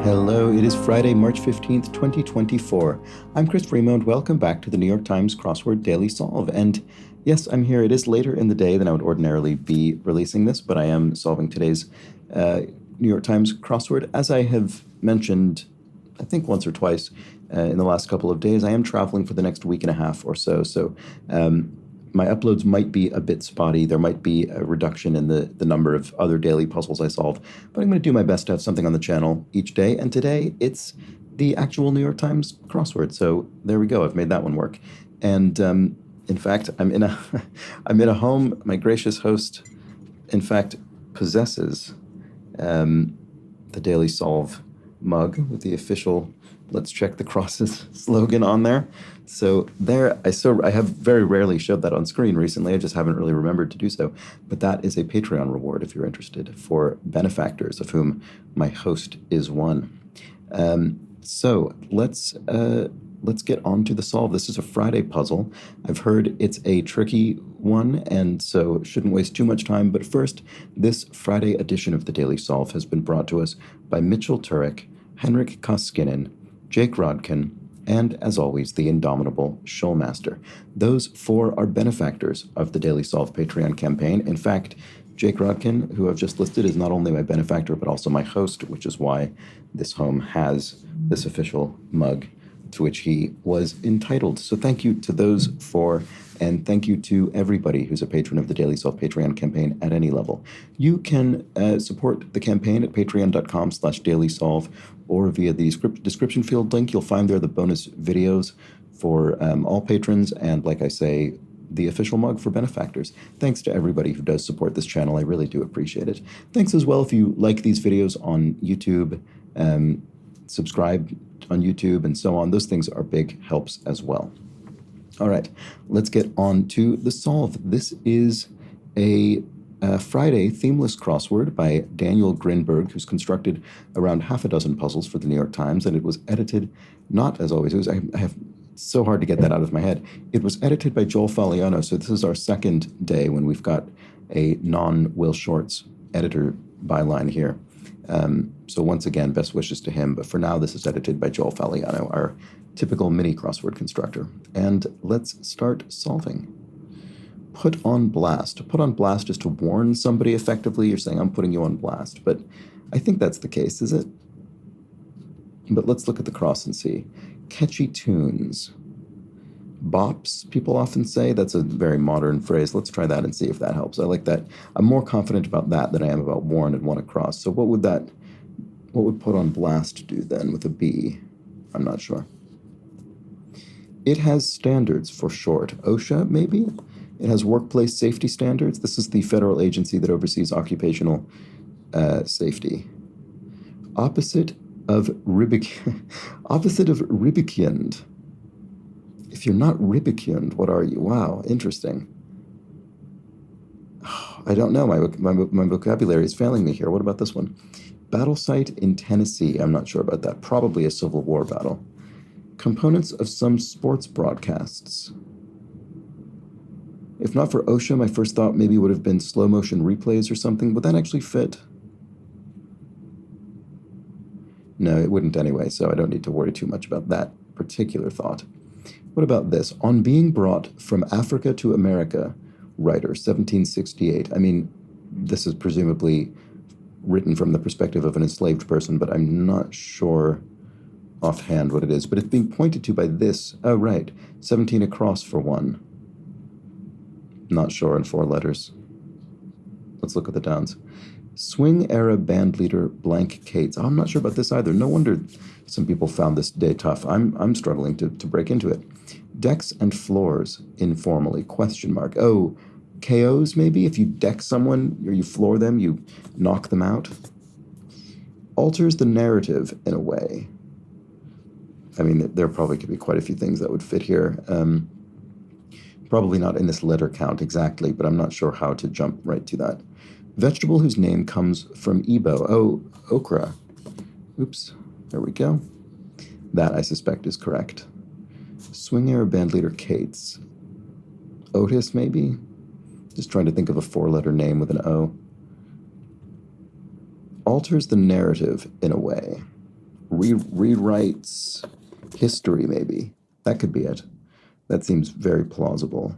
Hello, it is Friday, March 15th, 2024. I'm Chris Remo, and welcome back to the New York Times Crossword Daily Solve. And yes, I'm here. It is later in the day than I would ordinarily be releasing this, but I am solving today's New York Times crossword. As I have mentioned, I think once or twice in the last couple of days, I am traveling for the next week and a half or so. So my uploads might be a bit spotty. There might be a reduction in the number of other daily puzzles I solve, but I'm going to do my best to have something on the channel each day. And today it's the actual New York Times crossword. So there we go. I've made that one work. And in fact, I'm in a I'm in a home. My gracious host, in fact, possesses the Daily Solve mug with the official "Let's check the crosses" slogan on there. So there, I have very rarely showed that on screen recently. I just haven't really remembered to do so. But that is a Patreon reward if you're interested for benefactors, of whom my host is one. So let's get on to the solve. This is a Friday puzzle. I've heard it's a tricky one, and so shouldn't waste too much time. But first, this Friday edition of the Daily Solve has been brought to us by Mitchell Turek, Henrik Koskinen, Jake Rodkin, and, as always, the indomitable Schulmaster. Those four are benefactors of the Daily Solve Patreon campaign. In fact, Jake Rodkin, who I've just listed, is not only my benefactor, but also my host, which is why this home has this official mug to which he was entitled. So thank you to those four, and thank you to everybody who's a patron of the Daily Solve Patreon campaign at any level. You can support the campaign at patreon.com/dailysolve or via the description field link. You'll find there the bonus videos for all patrons, and like I say, the official mug for benefactors. Thanks to everybody who does support this channel. I really do appreciate it. Thanks as well if you like these videos on YouTube, subscribe on YouTube, and so on. Those things are big helps as well. All right, let's get on to the solve. This is a Friday Themeless crossword by Daniel Grinberg, who's constructed around half a dozen puzzles for the New York Times, and it was edited, not as always, I have so hard to get that out of my head. It was edited by Joel Faliano, so this is our second day when we've got a non-Will Shortz editor byline here. So once again, best wishes to him. But for now, this is edited by Joel Faliano, our typical mini crossword constructor. And let's start solving. Put on blast. To put on blast is to warn somebody effectively. You're saying, I'm putting you on blast. But I think that's the case, is it? But let's look at the cross and see. Catchy tunes. Bops, people often say. That's a very modern phrase. Let's try that and see if that helps. I like that. I'm more confident about that than I am about warn and one across. So what would put on blast do then with a B? I'm not sure. It has standards for short. OSHA, maybe? It has workplace safety standards. This is the federal agency that oversees occupational safety. Opposite of ribicund. If you're not ribicund, what are you? Wow, interesting. I don't know. My vocabulary is failing me here. What about this one? Battle site in Tennessee. I'm not sure about that. Probably a Civil War battle. Components of some sports broadcasts. If not for OSHA, my first thought maybe would have been slow motion replays or something. Would that actually fit? No, it wouldn't anyway, so I don't need to worry too much about that particular thought. What about this? On being brought from Africa to America, writer, 1768. I mean, this is presumably written from the perspective of an enslaved person, but I'm not sure offhand what it is. But it's being pointed to by this. Oh, right. 17 across for one. Not sure in 4 letters. Let's look at the downs. Swing era band leader blank Cates. Oh, I'm not sure about this either. No wonder some people found this day tough. I'm struggling to break into it. Decks and floors informally, question mark. Oh, KOs maybe? If you deck someone or you floor them, you knock them out. Alters the narrative in a way. I mean, there probably could be quite a few things that would fit here. Probably not in this letter count exactly, but I'm not sure how to jump right to that. Vegetable whose name comes from Igbo. Oh, okra. Oops, there we go. That, I suspect, is correct. Swing era bandleader Cates. Otis, maybe? Just trying to think of a 4-letter name with an O. Alters the narrative in a way. rewrites history, maybe. That could be it. That seems very plausible.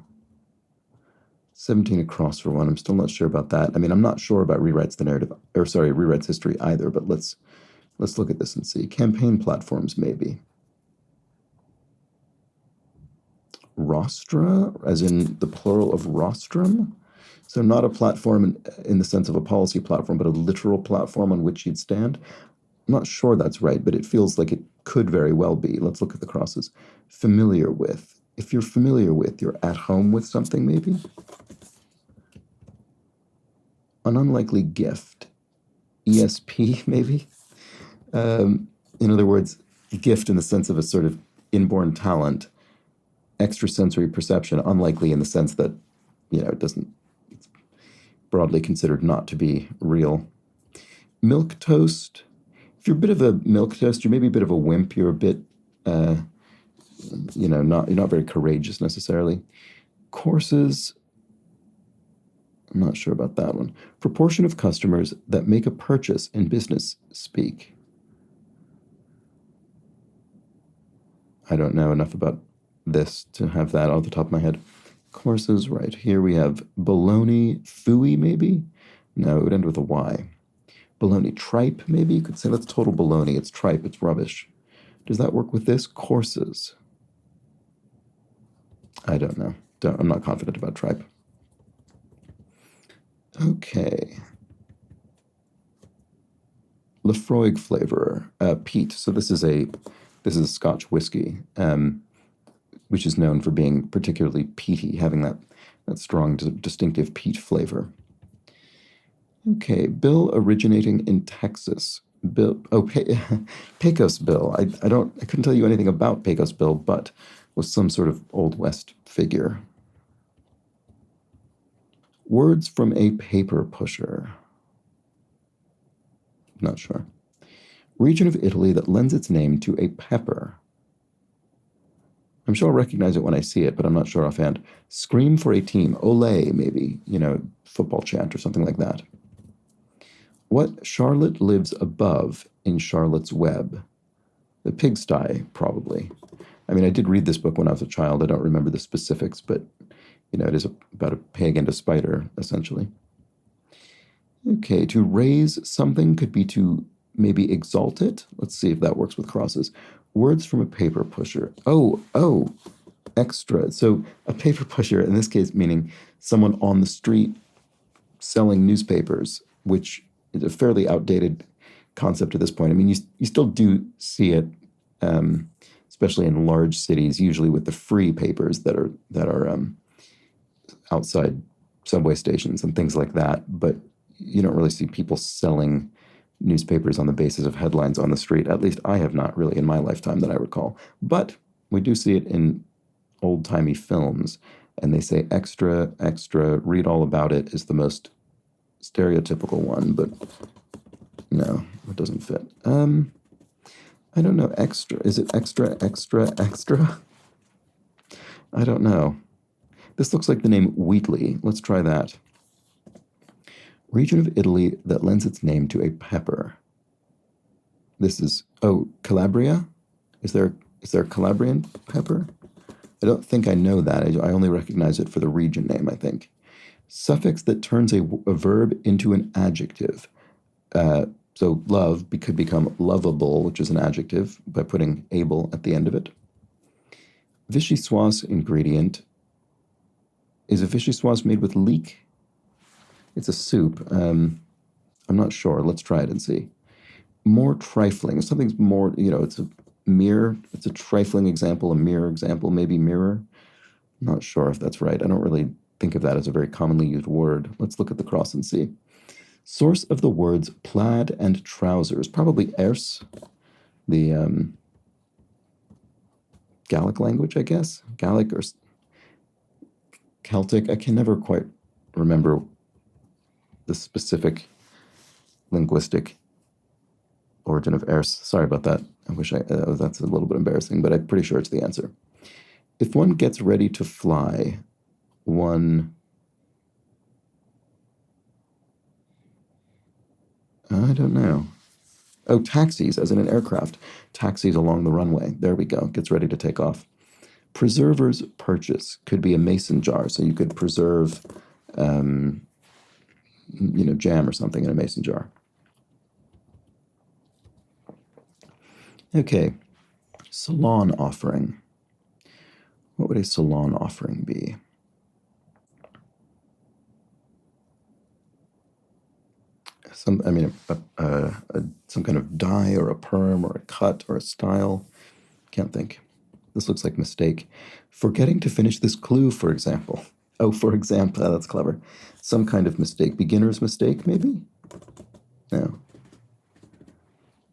17 across for one. I'm still not sure about that. I mean, I'm not sure about rewrites the narrative, or sorry, rewrites history either, but let's look at this and see. Campaign platforms, maybe. Rostra, as in the plural of rostrum. So not a platform in the sense of a policy platform, but a literal platform on which you'd stand. I'm not sure that's right, but it feels like it could very well be. Let's look at the crosses. Familiar with. If you're familiar with, you're at home with something, maybe. An unlikely gift. ESP, maybe. In other words, gift in the sense of a sort of inborn talent. Extrasensory perception, unlikely in the sense that, it doesn't, it's broadly considered not to be real. Milk toast. If you're a bit of a milk toast, you're maybe a bit of a wimp. You're a bit, you're not very courageous necessarily. Courses. I'm not sure about that one. Proportion of customers that make a purchase in business speak. I don't know enough about this to have that off the top of my head. Courses, right. Here we have bologna, fooey, maybe? No, it would end with a Y. Bologna tripe, maybe? You could say that's total bologna. It's tripe. It's rubbish. Does that work with this? Courses. I don't know. I'm not confident about tripe. Okay. Lefroy flavorer, peat. So this is a Scotch whiskey, which is known for being particularly peaty, having that strong, distinctive peat flavor. Okay, bill originating in Texas. Pecos Bill. I couldn't tell you anything about Pecos Bill, but was some sort of Old West figure. Words from a paper pusher. Not sure. Region of Italy that lends its name to a pepper. I'm sure I'll recognize it when I see it, but I'm not sure offhand. Scream for a team. Ole, maybe. Football chant or something like that. What Charlotte lives above in Charlotte's Web? The pigsty, probably. I mean, I did read this book when I was a child. I don't remember the specifics, but, it is about a pig and a spider, essentially. Okay, to raise something could be to maybe exalt it. Let's see if that works with crosses. Words from a paper pusher. Oh, extra. So a paper pusher, in this case, meaning someone on the street selling newspapers, which is a fairly outdated concept at this point. I mean, you still do see it, especially in large cities, usually with the free papers that are outside subway stations and things like that. But you don't really see people selling newspapers on the basis of headlines on the street. At least I have not really in my lifetime that I recall. But we do see it in old-timey films, and they say extra, extra, read all about it is the most stereotypical one, but no, it doesn't fit. I don't know, extra. Is it extra, extra, extra? I don't know. This looks like the name Wheatley. Let's try that. Region of Italy that lends its name to a pepper. This is, Calabria? Is there Calabrian pepper? I don't think I know that. I only recognize it for the region name, I think. Suffix that turns a verb into an adjective. So love could become lovable, which is an adjective, by putting able at the end of it. Vichyssoise ingredient. Is a vichyssoise made with leek? It's a soup. I'm not sure. Let's try it and see. More trifling. Something's more, it's a mirror. It's a trifling example, a mirror example, maybe mirror. I'm not sure if that's right. I don't really think of that as a very commonly used word. Let's look at the cross and see. Source of the words plaid and trousers. Probably Erse, the Gallic language, I guess. Gallic or Celtic. I can never quite remember the specific linguistic origin of Erse. Sorry about that. I wish that's a little bit embarrassing, but I'm pretty sure it's the answer. If one gets ready to fly, one... I don't know. Oh, taxis, as in an aircraft. Taxis along the runway. There we go. Gets ready to take off. Preserver's purchase could be a mason jar, so you could preserve, jam or something in a mason jar. Okay, salon offering. What would a salon offering be? Some kind of dye or a perm or a cut or a style. Can't think. This looks like mistake. Forgetting to finish this clue, for example. Oh, for example, that's clever. Some kind of mistake. Beginner's mistake, maybe? No.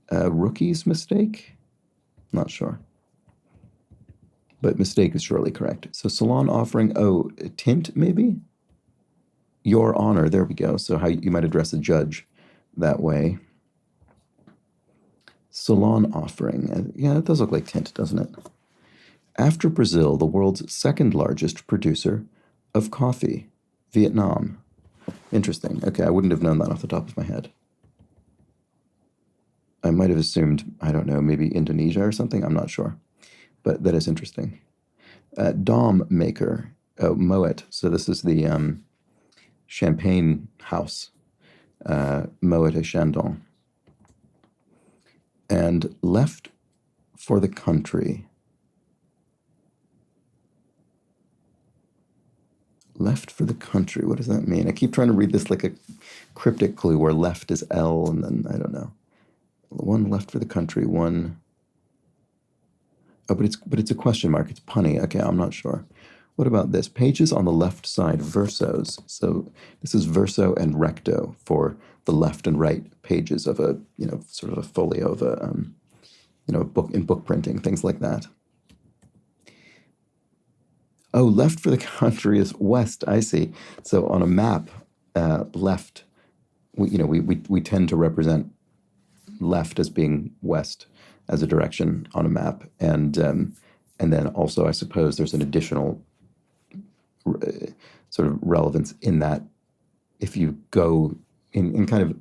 Rookie's mistake? Not sure. But mistake is surely correct. So salon offering, tint, maybe? Your Honor, there we go. So how you might address a judge that way. Salon offering. Yeah, it does look like tint, doesn't it? After Brazil, the world's second largest producer of coffee, Vietnam. Interesting. Okay, I wouldn't have known that off the top of my head. I might have assumed, I don't know, maybe Indonesia or something. I'm not sure. But that is interesting. Dom maker. Oh, Moet. So this is the champagne house. Moet et Chandon. And left for the country. Left for the country. What does that mean? I keep trying to read this like a cryptic clue where left is L and then, I don't know. One left for the country, one. Oh, but it's a question mark. It's punny. Okay, I'm not sure. What about this? Pages on the left side, versos. So this is verso and recto for the left and right pages of a, sort of a folio of a, a book in book printing, things like that. Oh, left for the country is west. I see. So on a map, left, we tend to represent left as being west as a direction on a map, and then also I suppose there's an additional sort of relevance in that if you go in kind of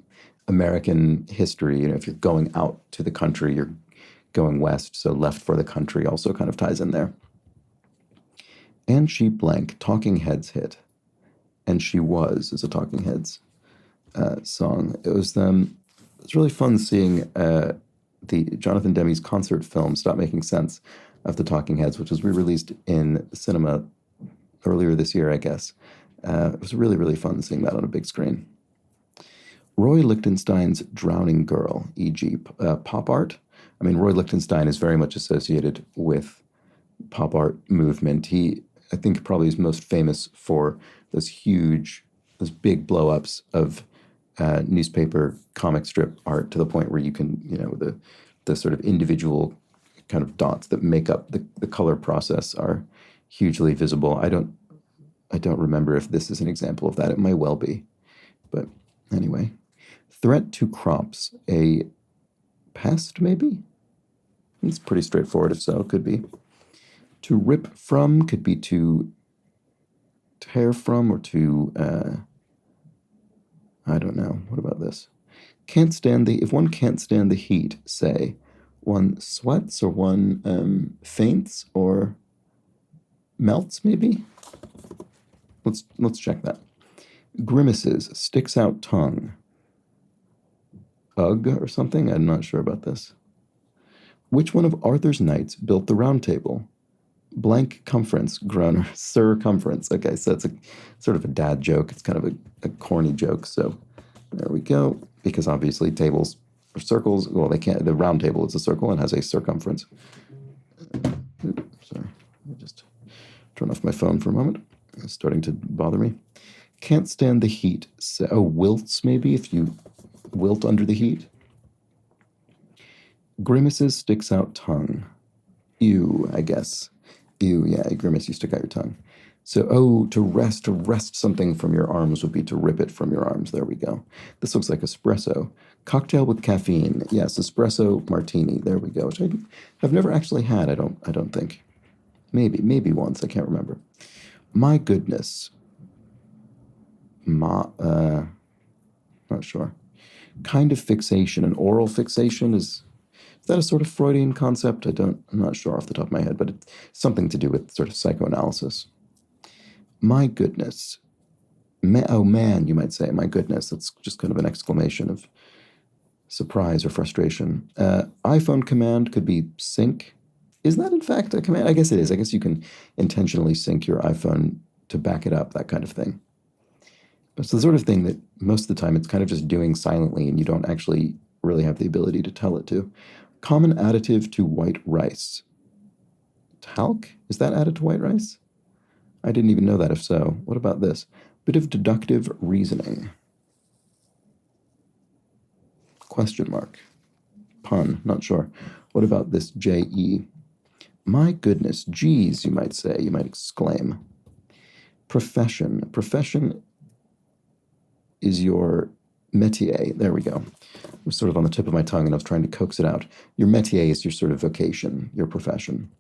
American history, if you're going out to the country, you're going west. So left for the country also kind of ties in there. And she blank, Talking Heads hit. And She Was is a Talking Heads song. It was really fun seeing the Jonathan Demme's concert film, Stop Making Sense, of the Talking Heads, which was re-released in the cinema earlier this year, I guess. It was really, really fun seeing that on a big screen. Roy Lichtenstein's Drowning Girl, e.g. Pop art. I mean, Roy Lichtenstein is very much associated with pop art movement. He, I think, probably is most famous for those big blow-ups of newspaper comic strip art to the point where you can, the sort of individual kind of dots that make up the color process are hugely visible. I don't remember if this is an example of that. It might well be. But anyway. Threat to crops. A pest, maybe? It's pretty straightforward if so. Could be. To rip from could be to tear from or to, I don't know. What about this? If one can't stand the heat, say, one sweats or one faints or melts, maybe? Let's check that. Grimaces, sticks out tongue. Ugh or something? I'm not sure about this. Which one of Arthur's knights built the round table? Blank conference, groaner, circumference. Okay, so it's a sort of a dad joke. It's kind of a corny joke. So there we go. Because obviously tables are circles. Well, they can't. The round table is a circle and has a circumference. Sorry, let me just turn off my phone for a moment. It's starting to bother me. Can't stand the heat. So, wilts maybe if you wilt under the heat. Grimaces, sticks out tongue. Ew, I guess. Ew, yeah, a grimace, you stick out your tongue. So, to wrest something from your arms would be to rip it from your arms. There we go. This looks like espresso. Cocktail with caffeine. Yes, espresso martini. There we go. Which I've never actually had, I don't think. Maybe once, I can't remember. My goodness. Not sure. kind of fixation, an oral fixation is that a sort of Freudian concept? I'm not sure off the top of my head, but it's something to do with sort of psychoanalysis. My goodness. Oh man, you might say, my goodness. That's just kind of an exclamation of surprise or frustration. iPhone command could be sync. Is that in fact a command? I guess it is. I guess you can intentionally sync your iPhone to back it up, that kind of thing. It's the sort of thing that most of the time it's kind of just doing silently and you don't actually really have the ability to tell it to. Common additive to white rice. Talc? Is that added to white rice? I didn't even know that. If so, what about this? Bit of deductive reasoning. Question mark. Pun, not sure. What about this J-E? My goodness, geez, you might say, you might exclaim. Profession. Profession is your métier. There we go. It was sort of on the tip of my tongue and I was trying to coax it out. Your métier is your sort of vocation, your profession.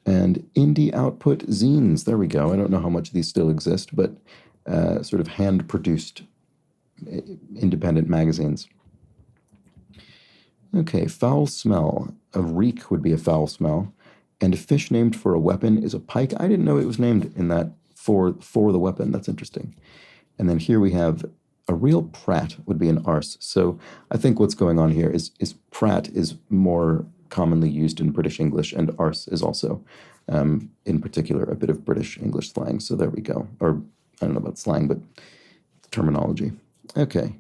And indie output zines. There we go. I don't know how much of these still exist, but sort of hand-produced independent magazines. Okay, foul smell. A reek would be a foul smell. And a fish named for a weapon is a pike. I didn't know it was named in that for the weapon. That's interesting. And then here we have a real prat would be an arse. So I think what's going on here is prat is more commonly used in British English, and arse is also, in particular, a bit of British English slang. So there we go. Or I don't know about slang, but terminology. Okay,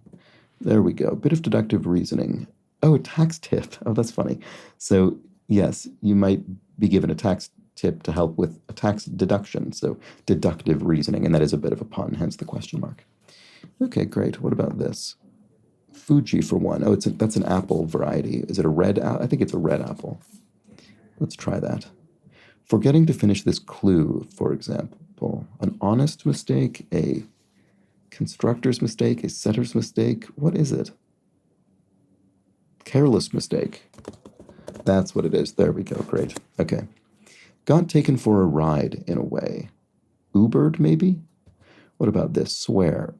there we go. Bit of deductive reasoning. Oh, a tax tip. Oh, that's funny. So yes, you might be given a tax tip to help with a tax deduction. So deductive reasoning, and that is a bit of a pun, hence the question mark. Okay, great. What about this? Fuji for one. Oh, that's an apple variety. Is it a red apple? I think it's a red apple. Let's try that. Forgetting to finish this clue, for example. An honest mistake, a constructor's mistake, a setter's mistake. What is it? Careless mistake. That's what it is. There we go. Great. Okay. Got taken for a ride, in a way. Ubered, maybe? What about this? Swear.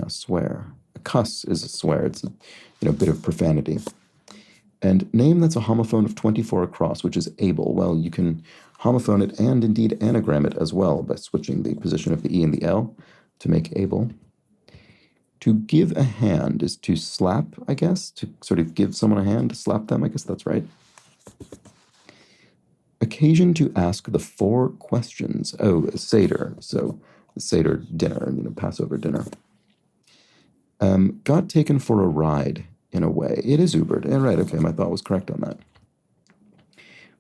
Swear. A cuss is a swear. It's a bit of profanity. And name that's a homophone of 24 across, which is able. Well, you can homophone it and indeed anagram it as well by switching the position of the E and the L to make able. To give a hand is to slap, I guess, to sort of give someone a hand, to slap them. I guess that's right. Occasion to ask the 4 questions. Oh, a Seder. So the Seder dinner, Passover dinner. Got taken for a ride, in a way. It is Ubered. Right, okay, my thought was correct on that.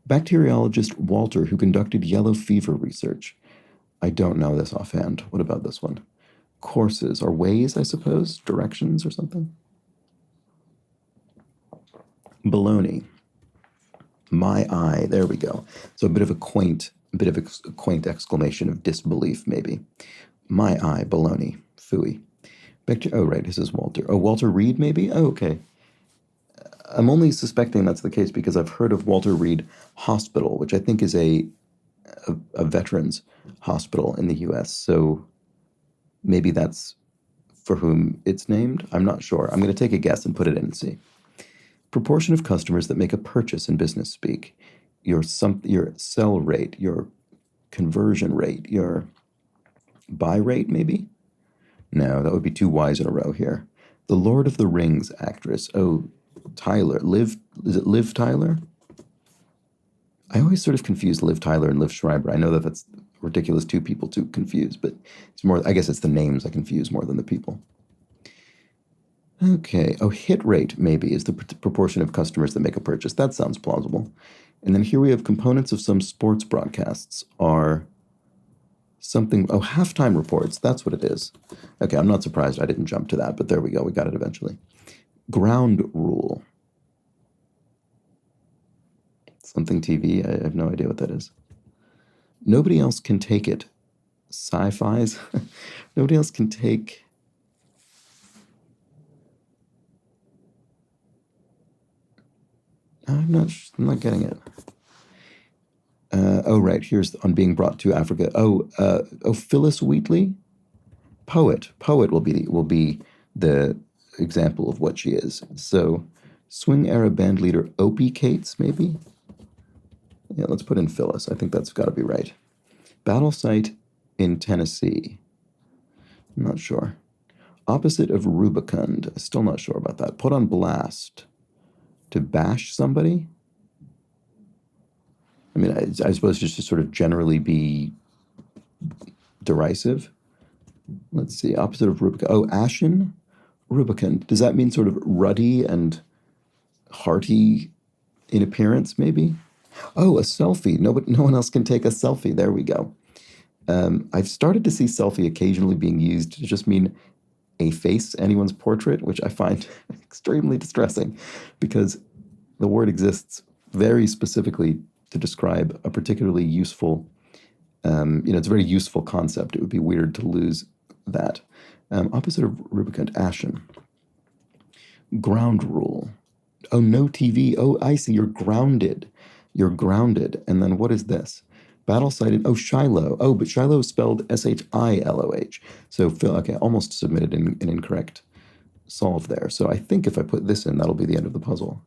Bacteriologist Walter, who conducted yellow fever research. I don't know this offhand. What about this one? Courses, or ways, I suppose? Directions or something? Baloney. My eye. There we go. So a bit of a quaint exclamation of disbelief, maybe. My eye. Baloney. Phooey. Oh, right. This is Walter. Oh, Walter Reed, maybe? Oh, okay. I'm only suspecting that's the case because I've heard of Walter Reed Hospital, which I think is a veterans hospital in the U.S. So maybe that's for whom it's named. I'm not sure. I'm going to take a guess and put it in and see. Proportion of customers that make a purchase in business speak. Your sell rate, your conversion rate, your buy rate, maybe? No, that would be 2 Y's in a row here. The Lord of the Rings actress. Oh, Tyler. Is it Liv Tyler? I always sort of confuse Liv Tyler and Liv Schreiber. I know that that's ridiculous 2 people to confuse, but it's more, I guess it's the names I confuse more than the people. Okay. Oh, hit rate, maybe, is the proportion of customers that make a purchase. That sounds plausible. And then here we have components of some sports broadcasts are something. Oh, halftime reports. That's what it is. Okay, I'm not surprised I didn't jump to that, but there we go. We got it eventually. Ground rule. Something TV. I have no idea what that is. Nobody else can take it. Sci-fi's. Nobody else can take. I'm not getting it. Oh, right. Here's on being brought to Africa. Phyllis Wheatley, poet. Poet will be the example of what she is. So, swing era band leader Opie Cates, maybe? Yeah, let's put in Phyllis. I think that's got to be right. Battle site in Tennessee. I'm not sure. Opposite of rubicund. Still not sure about that. Put on blast. To bash somebody? I mean, I suppose just to sort of generally be derisive. Let's see. Opposite of rubicund. Oh, ashen? Rubicund. Does that mean sort of ruddy and hearty in appearance, maybe? Oh, a selfie. No one else can take a selfie. There we go. I've started to see selfie occasionally being used to just mean a face, anyone's portrait, which I find extremely distressing because the word exists very specifically to describe a particularly useful, it's a very useful concept. It would be weird to lose that. Opposite of rubicund, ashen. Ground rule. Oh, no TV. Oh, I see. You're grounded. You're grounded. And then what is this? Battle cited. Oh, Shiloh. Oh, but Shiloh is spelled Shiloh. So, okay, almost submitted an incorrect solve there. So I think if I put this in, that'll be the end of the puzzle.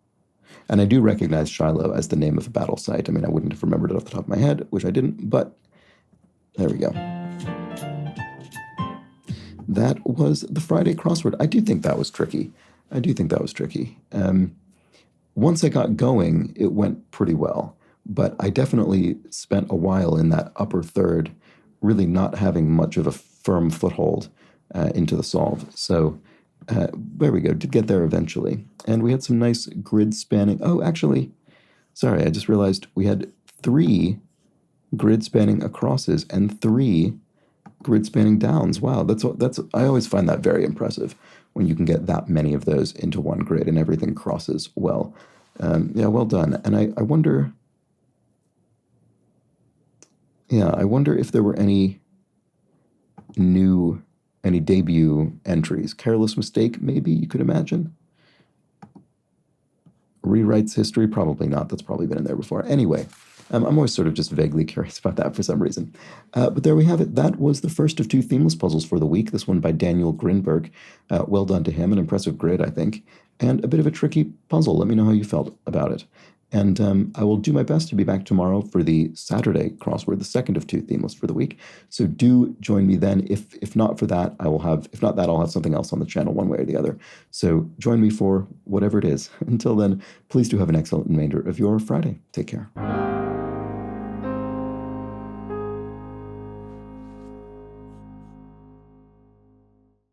And I do recognize Shiloh as the name of a battle site. I mean, I wouldn't have remembered it off the top of my head, which I didn't, but there we go. That was the Friday crossword. I do think that was tricky. Once I got going, it went pretty well. But I definitely spent a while in that upper third, really not having much of a firm foothold into the solve. So there we go. Did get there eventually. And we had some nice grid spanning. Oh, actually, sorry, I just realized we had 3 grid spanning acrosses and 3 grid spanning downs. Wow, that's I always find that very impressive when you can get that many of those into one grid and everything crosses well. Yeah, well done. And I wonder... Yeah, I wonder if there were any debut entries. Careless mistake, maybe, you could imagine. Rewrites history, probably not. That's probably been in there before. Anyway, I'm always sort of just vaguely curious about that for some reason. But there we have it. That was the first of 2 themeless puzzles for the week. This one by Daniel Grinberg. Well done to him. An impressive grid, I think. And a bit of a tricky puzzle. Let me know how you felt about it. And I will do my best to be back tomorrow for the Saturday crossword, the second of 2 themeless for the week. So do join me then. If not for that, I'll have something else on the channel one way or the other. So join me for whatever it is. Until then, please do have an excellent remainder of your Friday. Take care.